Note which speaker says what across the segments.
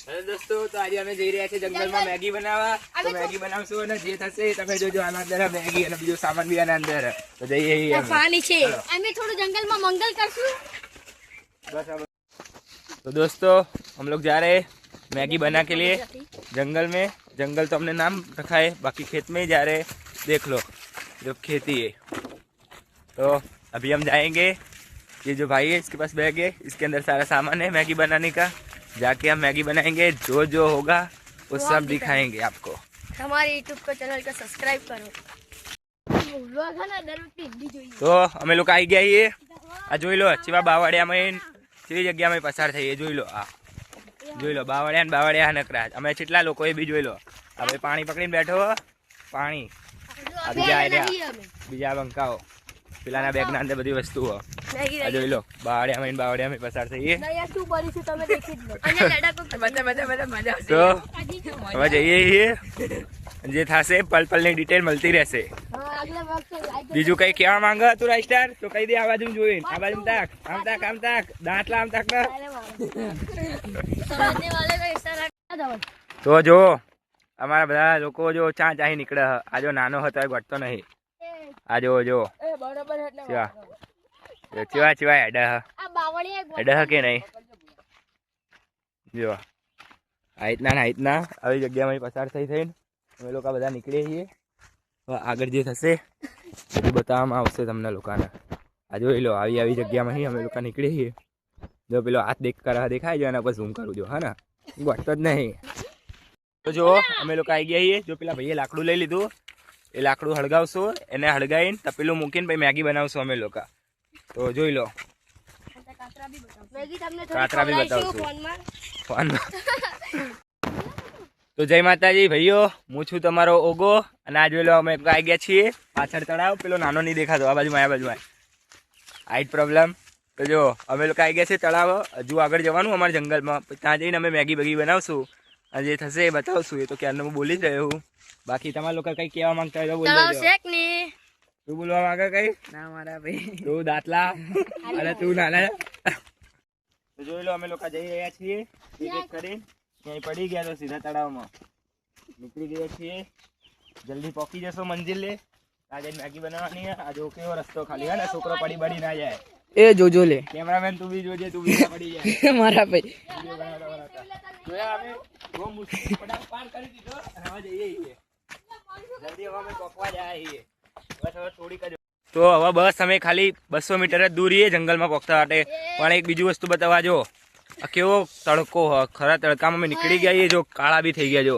Speaker 1: Hello દોસ્તો, તો આજે અમે જઈ રહ્યા છીએ જંગલમાં મેગી બનાવવા. તો મેગી બનાવશું અને જે થશે તમે જોજો. આના અંદર મેગી અને બીજો સામાન બી આના અંદર. તો જઈએ
Speaker 2: પાણી છે. અમે થોડું जंगल में मंगल करશું.
Speaker 1: तो दोस्तों हम लोग जा रहे हैं मैगी बना के लिए जंगल में. जंगल तो हमने नाम रखा है, बाकी खेत में ही जा रहे हैं. देख लो जो खेती है. तो अभी हम जाएंगे. ये जो भाई है इसके पास बैग है, इसके अंदर सारा सामान है मैगी बनाने का. जाके हम मैगी बनाएंगे. जो जो होगा वो सब दिखाएंगे आपको.
Speaker 2: हमारे यूट्यूब को चैनल को सब्सक्राइब करो.
Speaker 1: तो અમે લોકો આવી ગયા છીએ. આ જોઈ લો ચીવા બાવળિયામાં કેવી જગ્યામાં પસાર થઈએ. જોઈ લો આ જોઈ લો બાવળિયા ને બાવળિયા નકરા. અમે કેટલા લોકો એ બી જોઈ લો. હવે પાણી પકડીને બેઠો પાણી. આ બીજા બંકાઓ પેલાના બેગ ના અંદર બધી વસ્તુઓ. આ જોઈ લો બાવળિયામાં પસાર થઈએ. તો હવે જઈએ છીએ. જે થશે પલ પલની ડિટેલ મળતી રહેશે. બીજું કઈ કેવા માંગે તું રાઈસ્ટાર તો કહી દે. આ બાજુ જોઈને આ બાજુ તાક આમ તાક આમ તાક દાંતલા આમ તાક. તો જો અમારા બધા લોકો જો ચા ચાહી નીકળે. આ જો નાનો હતો એ ગોઠતો નહીં. આ જો જો ચીવા ચીવા હેડહ કે નહીં. જો આ રીતના આવી જગ્યામાં પસાર થઈને અમે લોકો બધા નીકળીએ છીએ. આગળ જે થશે બધું બતાવવામાં આવશે તમને લોકોને. આ જોઈ લો આવી જગ્યામાં અમે લોકો નીકળીએ છીએ. જો પેલો હાથ દેખાય જો એના પર ઝૂમ કરું જો. હા ને ગોઠતો જ નહીં. તો જો અમે લોકો આવી ગયા છીએ. જો પેલા ભાઈએ લાકડું લઈ લીધું, એ લાકડું હળગાવશું. એને હળગાવીને તપેલું મૂકીને પછી મેગી બનાવશું અમે લોકો. તો જોઈ લો કાતરા બી બતાવશું ફોનમાં. તો જય માતાજી ભાઈઓ, હું છું તમારો ઓગો. અને આ જોઈ લો અમે આવી ગયા છીએ પાછળ તળાવ. પેલો નાનો નહીં દેખાતો આ બાજુમાં હાઈટ પ્રોબ્લેમ. તો જો અમે લોકો આવી ગયા છીએ તળાવ. હજુ આગળ જવાનું અમારા જંગલમાં. ત્યાં જઈને અમે મેગી બેગી બનાવશું. અને જે થશે એ બતાવશું. એ તો ક્યારનો હું બોલી જ રહ્યો હું. બાકી તમારા લોકો કઈ કહેવા માંગતા હોય તો બોલી દેજો. તું બોલવા માંગે કઈ? ના મારા ભાઈ તું દાંતલા અને તું નાના. તો જોઈ લો અમે લોકો જઈ રહ્યા છીએ એક એક કરીને. ક્યાંય પડી ગયા તો સીધા તળાવમાં નીકળી ગયા છીએ. જલ્દી પહોંચી જશો મંજિલે. આજે મેગી બનાવવાની. આ જો કેવો રસ્તો ખાલી. હે ને છોકરો પડી ના જાય.
Speaker 3: એ જોજો લે
Speaker 1: કેમેરામેન તું બી જોજે, તું બી પડી જાય.
Speaker 3: મારા ભાઈ
Speaker 1: જોયા અમે બહુ મુશ્કેલ પાર કરી દીધો. અને હવે જઈએ છીએ જલ્દી. હવે અમે પહોંચવા જાય છીએ. બસ હવે થોડીક જ. તો હવે બસ અમે ખાલી 200 મીટર જ દૂર છીએ જંગલમાં પહોંચતા માટે. પણ એક બીજું વસ્તુ બતાવવા જો. આ કેવો તડકો. ખરા તડકામાં અમે નીકળી ગયા છીએ. જો કાળા બી થઈ ગયા. જો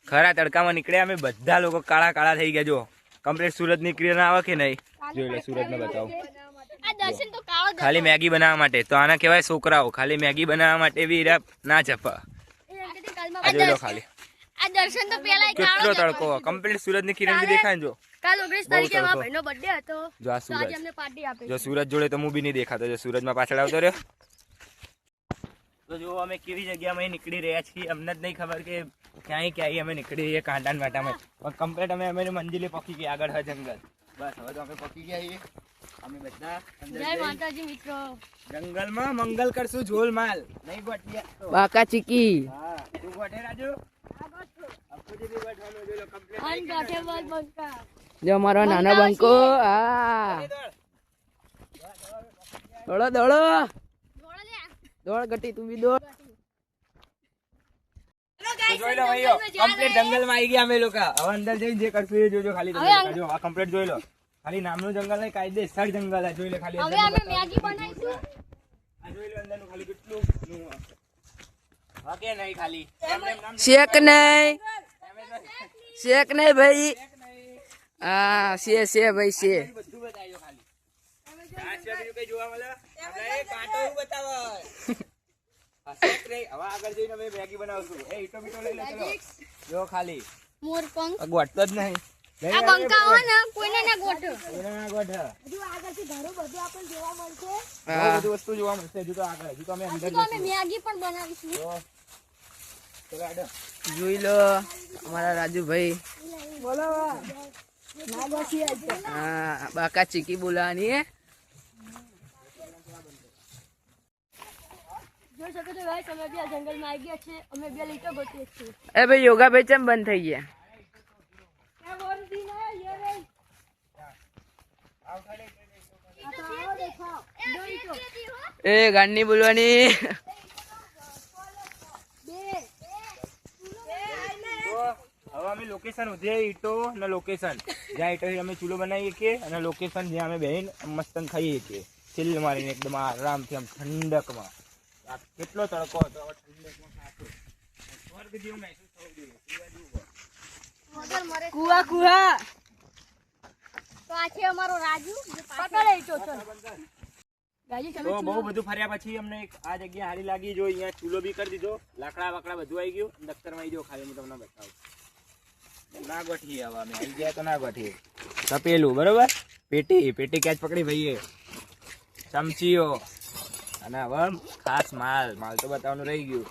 Speaker 1: ખરા તડકામાં નીકળ્યા અમે બધા લોકો કાળા થઈ ગયા. જો કમ્પ્લીટ સુરત નીકળી ના આવે કે નહીં. જોઈ લે સુરતમાં બતાવો ખાલી મેગી બનાવવા માટે. તો આના કહેવાય છોકરાઓ. ખાલી મેગી બનાવવા માટે બી ના જપા. આ જોઈ લો ખાલી કેટલો તડકો. કમ્પ્લીટ સુરત ની કિરણ બી દેખાય. જો જો આ સુરજ. જો સુરજ જોડે તો હું બી નહીં દેખાતો. જો સુરજમાં પાછળ આવતો રહ્યો. તો જો અમે કેવી જગ્યામાં નીકળી રહ્યા છીએ. અમને જ નહીં ખબર કે ક્યાંય અમે નીકળી રહીએ કાંટાન વાટામાં. પણ કમ્પ્લીટ અમે મંજિલે પહોંચી ગયા. આગળ હોય જંગલ. બસ હવે તો અમે પહોંચી ગયા છીએ. અમે બધા જંગલમાં મંગલ કરશું. ઝોલ માલ નહીં ગોઠિયા
Speaker 3: બાકા ચીકી.
Speaker 1: હા તું ગોઠે રાજુ.
Speaker 3: જો મારો નાનો બંકો. હા દોડો દોડ ગટી તું બી દોડ.
Speaker 1: જોઈ લો ભાઈઓ કમ્પ્લીટ જંગલમાં આવી ગયા અમે લોકો. હવે અંદર જઈને જે કરશું એ જોજો. ખાલી જો આ કમ્પ્લીટ જોઈ લો. ખાલી નામનું જંગલ નહીં, કાયદેસર જંગલ છે. જોઈ લે ખાલી
Speaker 2: હવે અમે મેગી બનાવીશું.
Speaker 1: આ જોઈ લો અંદરનું ખાલી કેટલું ઓકે નહીં ખાલી
Speaker 3: શેક નહીં ભાઈ. હા શે ભાઈ શે.
Speaker 1: બધું બતાવ્યો ખાલી. આ છે બીજું કઈ જોવા મળે? આપણે એ કાંટો બતાવો. શેક નહીં. હવે આગળ જઈને અમે મેગી બનાવશું. એ ઈટો બીટો લઈ લે ચલો. જો ખાલી
Speaker 2: મોરપંખ
Speaker 1: ગોઠતો જ નહીં.
Speaker 2: આ બંકા હોય ને કોઈને ના ગોઠો.
Speaker 1: હજુ આગળથી ઘરો બધું આપણને જોવા મળશે. બધું વસ્તુ જોવા મળશે. હજુ તો આગળ. હજુ તો અમે અંદર
Speaker 2: મેગી પણ બનાવીશું.
Speaker 3: જોઈ લો અમારા રાજુભાઈ. હા બાકા ચીકી બોલાવાની.
Speaker 2: જોઈ શકો છો ગાઈસ અમે બી આ જંગલમાં આવી ગયા છે અમે બે લીટો ગોતીએ છીએ
Speaker 3: એ ભાઈ યોગા ભાઈ ચમ બંધ થઈ ગયા? એ ગાંડી બોલવાની.
Speaker 1: તો હવે અમે લોકેશન ઉધે ઈટો ને લોકેશન જ્યાં ઈટોથી અમે ચૂલો બનાવીએ છીએ અને લોકેશન જ્યાં અમે બેહીને મસ્ત ખાઈએ છીએ ચીલ મારીને એકદમ આરામથી આમ ઠંડકમાં. આ કેટલો તડકો હતો, હવે ઠંડકમાં ખાશું. સ્વર્ગ જેવું મહેસૂસ થવું જોઈએ. પીવા જેવું હોય.
Speaker 3: કુવા કુવા.
Speaker 2: તો આ છે અમારો રાજુ પકડે ઈટો છે ગાજી
Speaker 1: તો બહુ બધું ફર્યા પછી અમને એક આ જગ્યા સારી લાગી. જો અહીંયા ચૂલો બી કરી દીધો, લાકડા વાકડા બધું આવી ગયું. દફતરમાં આવી ગયો ખાલી હું તમને બતાવું. ના ગોઠીએ હવે અમે આવી ગયા તો ના ગોઠીએ. તપેલું બરોબર, પેટી કેચ પકડી ભાઈએ, ચમચીઓ અને હવે ખાસ માલ તો બતાવવાનું રહી ગયું.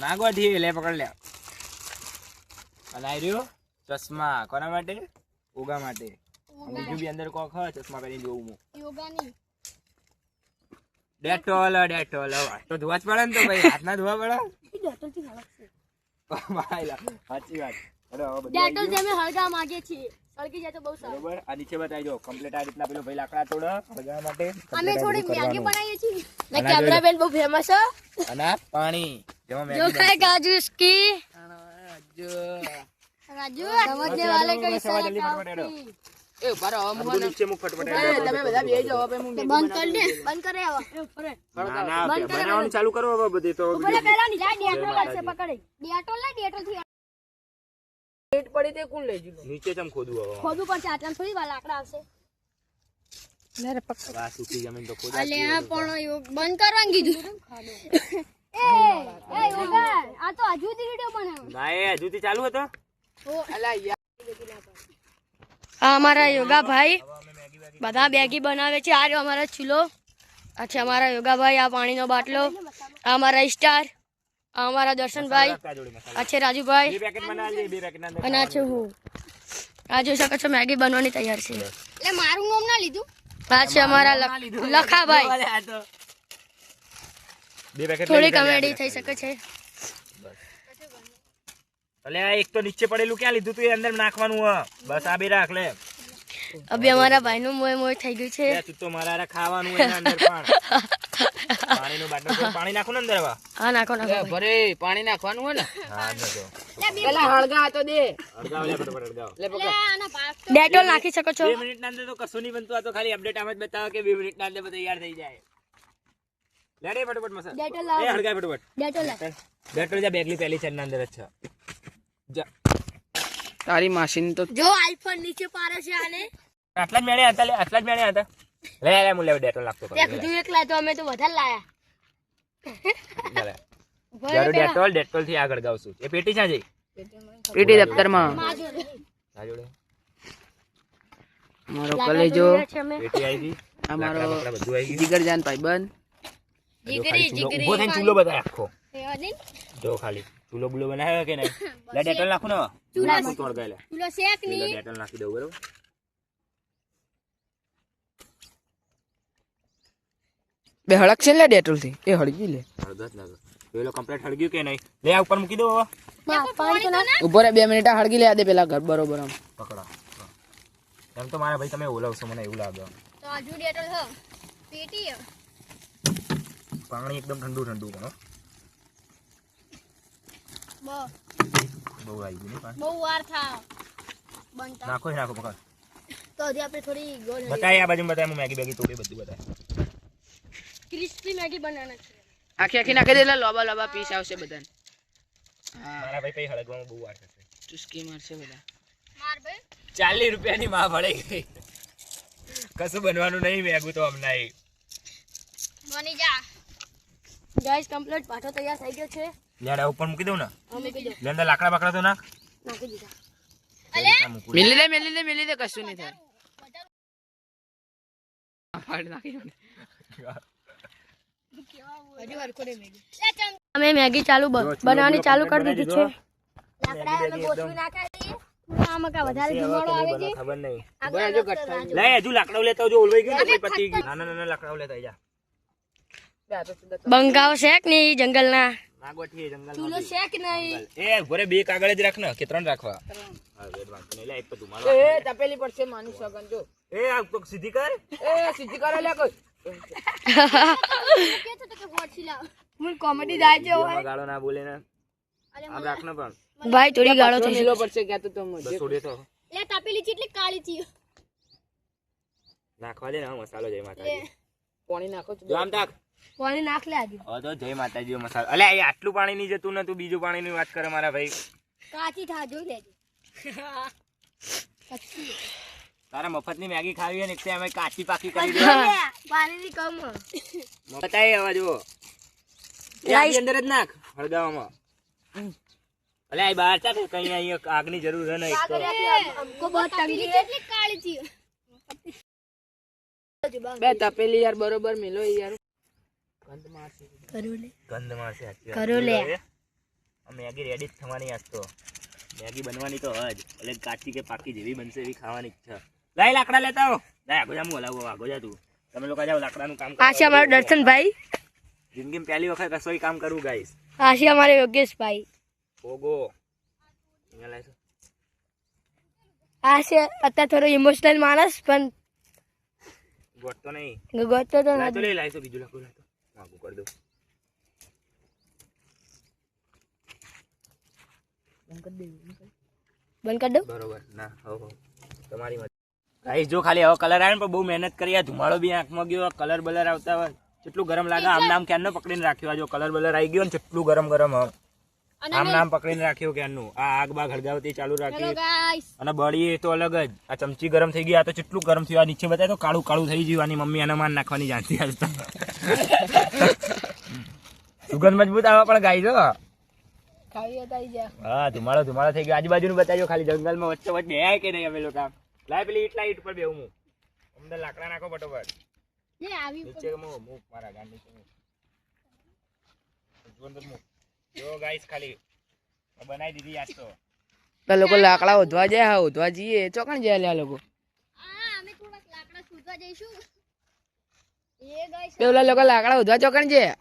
Speaker 1: ના ગોઠીએ લે પકડ લે. અને આવી રહ્યો ચશ્મા કોના માટે? ઉગા માટે. બીજું બી અંદર કોક હોય ચશ્મા પહેરીને જોવું હું.
Speaker 2: યોગાની
Speaker 1: ડેટોલ તો ધોવા જ પડે ને. તો ભાઈ હાથ ના ધોવા પડે.
Speaker 2: ડેટોલ થી હળક છે
Speaker 1: સાચી વાત. અરે હવે બધું
Speaker 2: ડેટોલ
Speaker 1: આવી
Speaker 2: જે અમે હળગા માંગીએ છીએ હળગી જાય તો બહુ
Speaker 1: ગયું.
Speaker 2: સારું
Speaker 1: બરોબર. આ નીચે બતાવી દો કમ્પ્લીટ આ રીતના પેલો ભાઈ લાકડા તોડે હળગાવવા માટે.
Speaker 2: અમે થોડી
Speaker 1: complete આ
Speaker 2: મેગી
Speaker 1: બધું
Speaker 2: બનાવીએ છીએ
Speaker 1: અને
Speaker 2: ને કેમેરામેન બહુ ફેમસ છે
Speaker 1: કરવાનું. અને આ પાણી જેમાં
Speaker 2: जो
Speaker 1: મેગી
Speaker 2: खाएगा जूस की
Speaker 3: જો
Speaker 2: राजू समझने वाले को इशारा
Speaker 1: જલ્દી ફટફટ હેડો.
Speaker 3: એ ઉભા રહો,
Speaker 1: આ બધું નીચે મૂક ફટફટ
Speaker 3: એ
Speaker 1: હેડો.
Speaker 3: તમે બધા બેસી જાઓ, હવે હું મેગી
Speaker 2: बंद कर दे बंद करे अब ऊपर
Speaker 1: ના ના બનાવવાનું ચાલુ કરો હવે બધી તો
Speaker 2: ऊपर पहला नहीं जा डेटोल से पकड़े डेटोल ला डेटोल थी
Speaker 3: પેટ પડી તે કોણ લઈ જુલો?
Speaker 1: નીચે ચમ ખોદું હવે.
Speaker 2: खोदू पर चाटन थोड़ी वाला आकड़ा આવશે
Speaker 3: મેરે પકડ.
Speaker 1: આ સૂકી જમીન તો ખોદા.
Speaker 2: અલે આ પણ બંધ કરવાનું કીધું એ યોગા આ તો હજુથી વિડિયો બનાવ્યો
Speaker 1: ના એ હજુથી ચાલુ હતો.
Speaker 3: અલા યાર
Speaker 2: આ અમારા યોગા ભાઈ બધા મેગી બનાવે છે. આ રહ્યો અમારો ચૂલો, આ છે અમારા યોગા ભાઈ, આ પાણીનો બાટલો, આ અમારા સ્ટાર, આ અમારા દર્શનભાઈ,
Speaker 1: કા જોડી મસાલા.
Speaker 2: આ છે રાજુભાઈ
Speaker 1: બે પેકેટ બનાવી દે, બે પેકેટ ના
Speaker 2: અને આ છે હું. આ જોઈ શકો છો મેગી બનવાની તૈયાર છે. એટલે મારું નામ ના લીધું. આ છે અમારા લખાભાઈ.
Speaker 1: બે પેકેટ
Speaker 2: થોડી કોમેડી થઈ શકે છે.
Speaker 1: અલે આ એક તો નીચે પડેલું ક્યાં લીધું તું? એ અંદર નાખવાનું હ. બસ આ બે રાખ લે.
Speaker 2: અભી અમારા ભાઈનું મોય થઈ ગયું છે.
Speaker 1: તું તો મારા હારે ખાવાનું એના અંદર પણ પાણીનું બાટલો છે. પાણી નાખું ને અંદર હવે.
Speaker 2: હા નાખો
Speaker 3: એ ભરે પાણી નાખવાનું હોય ને.
Speaker 1: હા નાખો.
Speaker 3: પેલા હળગા તો દે.
Speaker 1: અડગાવ લે ફટાફટ અડગાવ.
Speaker 3: લે પકડ.
Speaker 2: ડેટોલ નાખી શકો છો.
Speaker 1: 2 મિનિટના અંદર તો કશું નહીં બનતું. આ તો ખાલી અપડેટ આમ જ બતાવે કે 2 મિનિટના અંદર બધું તૈયાર થઈ જાય. લેડે ફટાફટ મસાલા.
Speaker 2: ડેટોલ લાવો.
Speaker 1: એ હળગાય ફટાફટ.
Speaker 2: ડેટોલ લા.
Speaker 1: ડેટોલ જા બેગલી પહેલી છે એના અંદર જ છે. જા.
Speaker 3: તારી માસીન તો
Speaker 2: જો આઈફોન નીચે પારે છે આને.
Speaker 1: આટલા જ મેળ્યા હતા લે, આટલા જ મેળ્યા હતા. લે લે હું લે ડેટોલ નાખતો
Speaker 2: તે કીધું એકલા તો અમે તો વધારે લાયા.
Speaker 1: લે જારો ડેટોલ થી આગળ ગાવશું. એ પેટી ક્યાં જઈ?
Speaker 3: પેટી દફતરમાં.
Speaker 2: માં જોડે.
Speaker 1: આ જોડે
Speaker 3: મારો કલેજો,
Speaker 2: છે અમે.
Speaker 1: પેટી આવી ગઈ.
Speaker 3: અમારો
Speaker 1: લાકડા બધું આવી ગયું.
Speaker 3: જીગરજાન ભાઈબંધ.
Speaker 2: જીગરી
Speaker 1: ઊભો થઈને ચૂલો બતાય આખો.
Speaker 2: એ અદિન
Speaker 1: જો ખાલી ચૂલો બુલો બનાવ્યો કે નહીં? લે ડેટોલ નાખું ને હવે. નાખું તોડ ગાય લે.
Speaker 2: ચૂલો શેક
Speaker 1: પેલા
Speaker 2: ની.
Speaker 1: ડેટોલ નાખી દઉં બરોબર.
Speaker 3: બે હળક છે લે ડેટોલ થી. એ હળગી લે.
Speaker 1: હળગત લાગે. પેલો કમ્પ્લીટ હળગ્યું કે નહીં? લે આ ઉપર મૂકી દો હવે.
Speaker 2: પાણી તો ના.
Speaker 3: ઉભો રે 2 મિનિટ હળગી લે આ દે પેલા ઘર બરોબર આમ.
Speaker 1: પકડો. એમ તો મારા ભાઈ તમે ઓલાવશો મને એવું લાગે.
Speaker 2: તો આજુ ડેટોલ હ. પેટી હ.
Speaker 1: પાણી એકદમ ઠંડુ ઠંડુ કરો. બહુ આવી ગયું ને પાણી.
Speaker 2: બહુ વાર થા બનતા.
Speaker 1: નાખો પકડ.
Speaker 2: તો હજી આપણે થોડી ગોળ
Speaker 1: બતાય આ બાજુ બતાય. હું મેગી બેગી તોડી બધું બતાય.
Speaker 2: ક્રિસ્પી મેગી બનાવવાના છે.
Speaker 3: આખી આખી નાખી દે એટલે લોબા લોબા પીસ આવશે બધાને.
Speaker 1: મારા ભાઈ કઈ હળગવામાં બહુ વાર થશે.
Speaker 3: ચુસ્કી મારશે બધા.
Speaker 2: માર ભાઈ
Speaker 1: 40 રૂપિયાની માં પડે ગઈ. કશું બનવાનું નહીં મેગું તો હમણાં.
Speaker 2: બની જા. ગાઈસ કમ્પ્લીટ પાઠો તૈયાર થઈ ગયો છે.
Speaker 1: લેડા ઉપર મૂકી દઉં ને.
Speaker 2: અમે કીધું
Speaker 1: લે અંદર લાકડા બાકડા તો નાખ.
Speaker 2: નાખી દીધા.
Speaker 3: મિલી દે કશું નહીં થાય. ફાડી નાખી દે.
Speaker 2: અમે મેગી બનાવવાની ચાલુ કરી દીધી છે. લાકડા અમે ગોઠવી નાખ્યા છે. આમાં કા વધારે ધુમાડો આવે છે.
Speaker 1: ખબર નહીં.
Speaker 3: બરાબર ગઠ્ઠા.
Speaker 1: લે હજુ લાકડા લેતા જો ઓલવાઈ ગયું ને પછી પતી ગયું. નાના લાકડા લેતા જા.
Speaker 2: બંકાઓ છે કે નહીં જંગલના?
Speaker 1: ના ગોઠીએ જંગલમાં
Speaker 2: ચૂલો
Speaker 1: બી.
Speaker 2: છે કે નહીં?
Speaker 1: એ ઘરે બે કાગળ જ રાખ ને કે 3 રાખવા? હા વેટ વાંધો નહીં. લે એક તો ધુમાડો
Speaker 3: એ
Speaker 1: આપે.
Speaker 3: તપેલી પડશે માનું સગન જો
Speaker 1: એ આ તો સીધી કર.
Speaker 3: એ સીધી કરે લે કોઈ
Speaker 2: હું કોમેડી જાય છે
Speaker 1: વિડીયોમાં ગાળો ના બોલે ને આમ રાખ ને પણ
Speaker 2: ભાઈ થોડી ગાળો થઈ
Speaker 3: મેલો પડશે ક્યાં તો તમે
Speaker 1: બસ છોડે તો
Speaker 2: લે તપેલી કેટલી કાળી છે.
Speaker 1: નાખવા દે ને હા, મસાલો જય માતાજી.
Speaker 3: પાણી નાખો છો
Speaker 1: જો આમ તાક.
Speaker 2: પાણી નાખ લે આજે.
Speaker 1: હવે તો જય માતાજી નો મસાલો. અલ્યા એ આટલું પાણી નહીં જતું ને તું બીજું પાણીની વાત કરે મારા ભાઈ.
Speaker 2: કાચી થા જોઈ લેજે.
Speaker 1: તારા મફતની મેગી ખાવી હોય ને એટલે અમે કાચી પાકી કરી દે.
Speaker 2: પાણીની કમ.
Speaker 1: બતાય હવે જો એ આની અંદર જ નાખ હળગાવામાં. અલ્યા આ બહાર ચાક કઈ અહીંયા આગની જરૂર હે નહીં તો
Speaker 2: हमको बहुत तंगी है. કેટલી કાળી છે.
Speaker 3: બે તપેલી યાર બરોબર મેલો યાર ગંધ મારશે
Speaker 1: ગંધ મારશે સાચી વાત.
Speaker 2: કરો લે.
Speaker 1: આ મેગી રેડી જ થવાની આજ તો. મેગી બનવાની તો હજ એટલે કાચી કે પાકી જેવી બનશે એવી ખાવાની ઈચ્છા. લાઈ લાકડા લેતા આવો. લાય આગો જા હું હલાવો આગો જા તું. તમે લોકો જાઓ લાકડાનું કામ કરો.
Speaker 2: આ છે અમારો દર્શનભાઈ.
Speaker 1: જિંદગીમાં પહેલી વખત રસોઈ કામ કરવું ગાઈસ.
Speaker 2: આ છે અમારે યોગેશભાઈ.
Speaker 1: ઓગો અહીંયા લાઈસો.
Speaker 2: આ છે અત્યારે થોડો ઇમોશનલ માણસ પણ
Speaker 1: ગોટતો નહીં.
Speaker 2: ગોતો તો
Speaker 1: લાય તો
Speaker 2: નથી.
Speaker 1: લે લાઈસો બીજું લાકડું લાય તો. આગું કરી દઉં.
Speaker 2: બંધ કરી દઉં.
Speaker 1: બરોબર ના હો તમારી મરજી. ગાઈસ જો ખાલી હવે કલર આવે ને પણ બહુ મહેનત કરી આ ધુમાડો બી આંખમાં ગયો કલર બલર આવતા હોય કેટલું ગરમ લાગે આમ નામ ક્યારનો પકડીને રાખ્યો આ જો કલર બલર આવી ગયો ને કેટલું ગરમ ગરમ આમ નામ પકડીને રાખ્યો ક્યારનું આ આગ બાગ હળગાવતી ચાલુ રાખી અને બળી તો અલગ જ આ ચમચી ગરમ થઈ ગઈ આ તો કેટલું ગરમ થયું આ નીચે બતાય તો કાળું કાળું થઈ ગયું આની મમ્મી આને માન નાખવાની જાણતી હાલતા સુગંધ મજબૂત આવે પણ ગાઈ જો
Speaker 2: ખાવી હતા ઈ જા.
Speaker 1: હા ધુમાડો ધુમાડો થઈ ગયો આજુબાજુનું બતાજો ખાલી જંગલમાં વચ્ચે વચ્ચે બે કે નહીં અમે લોકો લાય પેલી ઈટ પર બેહું હું અમને લાકડા નાખો ફટોફટ
Speaker 2: લે આવી
Speaker 1: નીચે મૂક મારા ગાંડી નીચે મૂક જોન મૂક જો ગાઈસ ખાલી બનાવી દીધી આજ તો
Speaker 3: તો લોકો લાકડા ઓધવા જાય હા ઓધવા જઈએ ચોકણ જાય લે આ લોકો
Speaker 2: અમે થોડાક લાકડા શોધવા જઈશું. એ ગાઈસ
Speaker 3: પેલા લોકો લાકડા ઓધવા ચોકણ જાય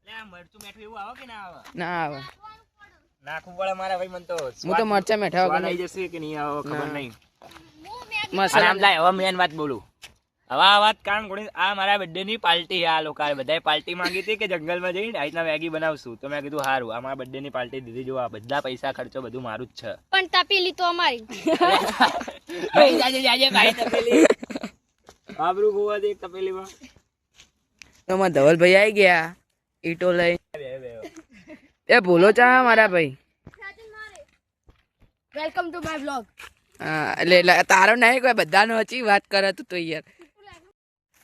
Speaker 1: લે આ મરચું મેઠું એવું આવે કે ના આવે
Speaker 3: ના આવે
Speaker 1: નાખવું પડે મારા ભાઈ મન તો
Speaker 3: હું તો મરચા મેઠા
Speaker 1: સ્વાદ
Speaker 3: વગર
Speaker 1: આવી જશે કે નહીં આવે ખબર નહીં અને
Speaker 3: મસાલા
Speaker 1: આમ લાય હવે મેન વાત બોલું હવે આ વાત કારણ કોણી આ મારા બર્થડે ની પાર્ટી આ લોકો બધાએ પાર્ટી માંગી હતી કે જંગલમાં જઈને આ રીતના મેગી બનાવશું તો મેં કીધું સારું આ મારા બર્થડે ની પાર્ટી દીધી જો આ બધા પૈસા ખર્ચો બધું મારું જ છે
Speaker 2: પણ તપેલી તો અમારી.
Speaker 1: ભાઈ જાજે જાજે ભાઈ તપેલી આબરૂ ગોવા દે એક તપેલીમાં
Speaker 3: તો માં ધવલભાઈ આવી ગયા ઈટો લઈ
Speaker 1: બે બે
Speaker 3: એ ભૂલો ચા મારા ભાઈ
Speaker 2: વેલકમ ટુ માય બ્લોગ.
Speaker 3: હા એટલે તારો નહીં કોઈ બધાનો હચી વાત કરે તું તો યાર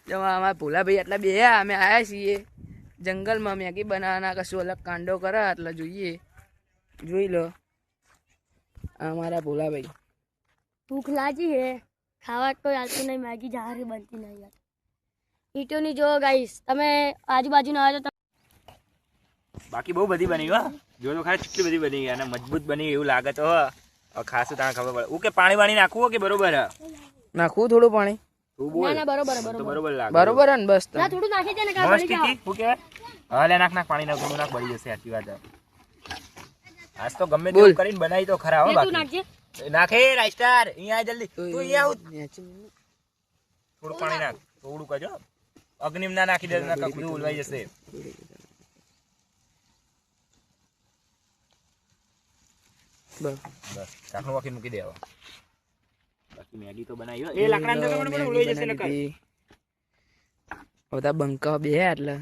Speaker 3: જો અમારા ભોલાભાઈ એટલા બે અમે આવ્યા છીએ જંગલમાં મેગી બનાવવાના કશું અલગ કાંડો કરે એટલે જોઈએ જોઈ લો અમારા ભોલાભાઈ
Speaker 2: ભૂખ લાગી હે ખાવા કોઈ આવતું નહીં મેગી જારી બનતી નહીં યાર. ઈટોની જો ગાઈસ તમે આજુબાજુના આવે તો
Speaker 1: બાકી બહુ બધી બની હો જો તો ખાલી કેટલી બધી બની અને મજબૂત બની એવું લાગે તો હવે ખાસ તને ખબર પડે હું કે પાણી વાણી નાખવું કે બરોબર હે
Speaker 3: નાખવું થોડું પાણી
Speaker 1: તું બોલ
Speaker 2: ના ના બરોબર
Speaker 1: તો
Speaker 2: બરોબર
Speaker 1: બરોબર લાગે
Speaker 3: બરોબર હે ને બસ
Speaker 2: ના થોડું નાખી દે ને કા
Speaker 1: મસ્ત
Speaker 2: બળી જાવ.
Speaker 1: કી શું કહેવાય હા લે નાખ નાખ પાણી નાખ થોડું નાખ બળી જશે સાચી વાત હે આજ તો ગમે તેવું કરીને બનાવી તો ખરા હો
Speaker 2: તું
Speaker 1: બાકી
Speaker 2: નાખજે.
Speaker 1: નાખે રાઈસ્ટાર અહીંયા આ જલ્દી તું અહીંયા આવ થોડું પાણી નાખ થોડું કજો અગ્નિમ ના નાખી દે ના બધું ઉલવાઈ જશે
Speaker 3: બસ
Speaker 1: બસ ઢાંકણું વાકી મૂકી દેવા બાકી મેગી તો બનાવી હો. એ લાકડા અંદર તો મને ઉલવાઈ જશે નકર
Speaker 3: બધા બંકા બે એટલે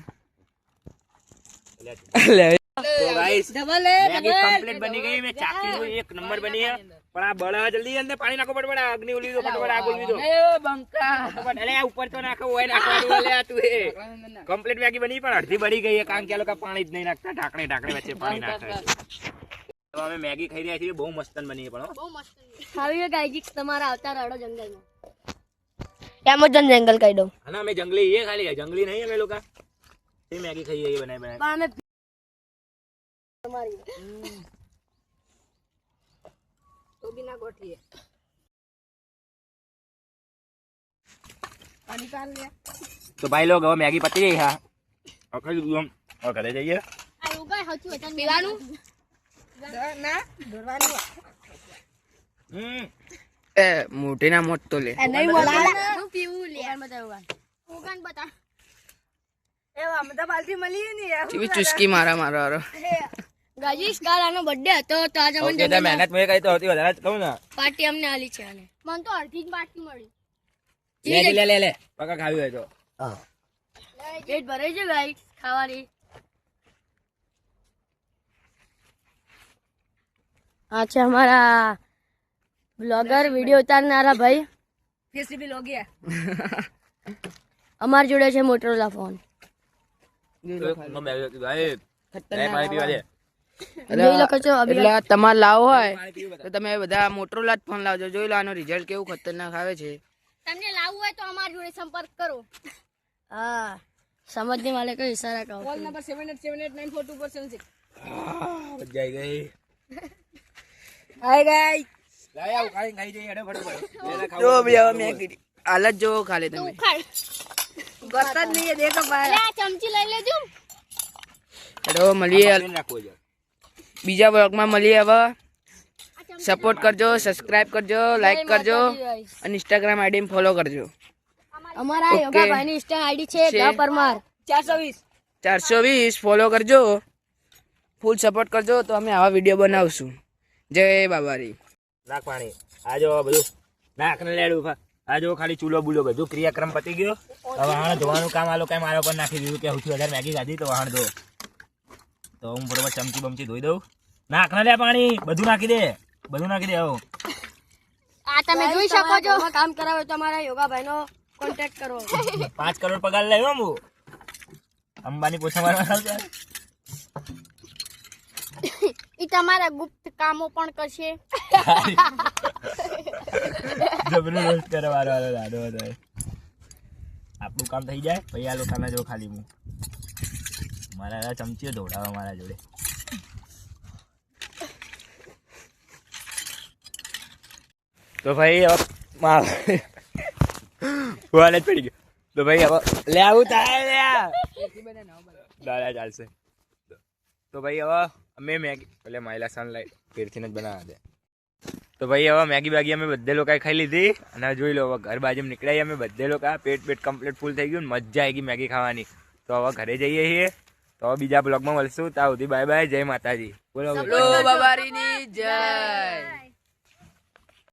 Speaker 1: તો ગાઈસ મેગી કમ્પ્લીટ બની ગઈ મેં ચાખી એક નંબર બની હે પણ આ બળા જલ્દી અંદર પાણી નાખો પડે અગ્નિ ઉલી દો ફટાફટ આગ ઉલી દો
Speaker 3: બંકા
Speaker 1: ફટાફટ અલે આ ઉપર તો નાખો ઓય નાખવાનું અલે આ તું એ કમ્પ્લીટ મેગી બની પણ અડધી બળી ગઈ કારણ કે આ લોકો પાણી જ નહીં નાખતા ઢાંકણે ઢાંકણે વચ્ચે પાણી નાખે તો અમે મેગી ખાઈ રહ્યા છીએ બહુ મસ્તન બની છે પણ હો.
Speaker 2: બહુ મસ્ત ખાવી હોય ગાઈજી તમારા આવતા રડો જંગલમાં એમેઝોન જંગલ કહી દઉં
Speaker 1: અને અમે જંગલી એ ખાલી જંગલી નહીં અમે લોકો એ મેગી ખાઈએ એ બનાવી બનાવી
Speaker 2: પણ અમે તમારી
Speaker 3: તો બિના ગોઠીએ પાણી પાલ લે
Speaker 1: તો ભાઈ લોગ હવે મેગી પતી ગઈ હા આખા દીધું આમ ઘરે જઈએ
Speaker 2: પીવાનું
Speaker 3: એ મોટી ના મોટ તો લે
Speaker 2: હું પીવું લે
Speaker 3: ચીવી ચુસ્કી મારા મારો
Speaker 2: ગાજીસ કાલ આનો બર્થડે હતો તો આજે
Speaker 1: ઓકે તો મહેનત મેં કરી તો હતી વધારે કહું ને
Speaker 2: પાર્ટી અમને આલી છે આને મને તો અડધી જ પાર્ટી મળી
Speaker 1: મેગી લે પકા ખાવી હોય તો
Speaker 2: પેટ ભરે છે ગાઈસ ખાવાની આ છે અમારા બ્લોગર વિડીયો ઉતારનારા ભાઈ અમાર જોડે છે મોટરોલા ફોન જોઈ લો કચો
Speaker 3: એટલે તમારે લાવો હોય તો તમે બધા મોટરોલા જ ફોન લાવજો જોઈ લો આનો રિઝલ્ટ કેવું ખતરનાક આવે છે
Speaker 2: તમને લાવવું હોય તો અમાર જોડે સંપર્ક કરો હા સમજને વાલે કોઈ ઈશારા કરો કોલ નંબર 7878942476
Speaker 1: જઈ ગઈ
Speaker 3: હાય ગાઈસ
Speaker 1: લાય આવ ખાઈ જઈએ હેડો ફટાફટ
Speaker 3: જો બી હવે મેગી હાલત જો ખાલી તમે ગરતા જ નહીં દેખો
Speaker 2: લે ચમચી લઈ લેજો
Speaker 3: હેડો મળીએ
Speaker 1: રાખવો છે
Speaker 3: બીજા બ્લોગમાં મળીએ હવે સપોર્ટ કરજો સબસ્ક્રાઇબ કરજો લાઈક કરજો અને ઇન્સ્ટાગ્રામ આઈડી ફોલો કરજો
Speaker 2: અમારા યોગા ભાઈની ઇન્સ્ટા આઈડી છે ગા પરમાર
Speaker 3: 420 ફોલો કરજો ફૂલ સપોર્ટ કરજો તો અમે આવા વિડીયો બનાવશું જય બાબારી
Speaker 1: નાખ પાણી આ જો બધું નાખ ને લેડું આ જો ખાલી ચૂલો બુલો બધું ક્રિયાક્રમ પતી ગયો હવે વાહણ ધોવાનું કામ આ લોકો મારા પર નાખી દીધું કે સૌથી વધારે મેગી ખાધી તો વાહણ ધો તો હું બરોબર ચમચી બમચી ધોઈ દઉં નાખ ને લે પાણી બધું નાખી દે આવો
Speaker 2: આ તમે જોઈ શકો છો કામ કરાવે તો અમારા યોગા ભાઈનો કોન્ટેક્ટ કરો
Speaker 1: 5 કરોડ પગાર લેવો હું અંબાની પોછા મારવા આવશે
Speaker 2: ઈ તમારા ગુપ્ત કામો પણ કરશે
Speaker 1: જબરું રોસ્ટ કરે વારો લાડો હતો આપણું કામ થઈ જાય પછી આ લોકોના જો ખાલી હું મારા ચમચીઓ ધોડાવા મારા જોડે તો ભાઈ હવે વાલે જ પડી ગયો તો ભાઈ હવે લે આવું થાય દાદા ચાલશે તો ભાઈ હવે અમે મેગી એટલે માયલા સનલાઈટ ફેરથી જ બનાવવા દે તો ભાઈ હવે મેગી બેગી અમે બધે લોકોએ ખાઈ લીધી અને જોઈ લો હવે ઘર બાજુ નીકળાઈ અમે બધે લોકો પેટ કમ્પ્લીટ ફૂલ થઈ ગયું મજા આવી ગઈ મેગી ખાવાની તો હવે ઘરે જઈએ છીએ તો હવે બીજા બ્લોગમાં મળશું ત્યાં સુધી બાય બાય જય માતાજી બોલો
Speaker 3: બાબારીની જય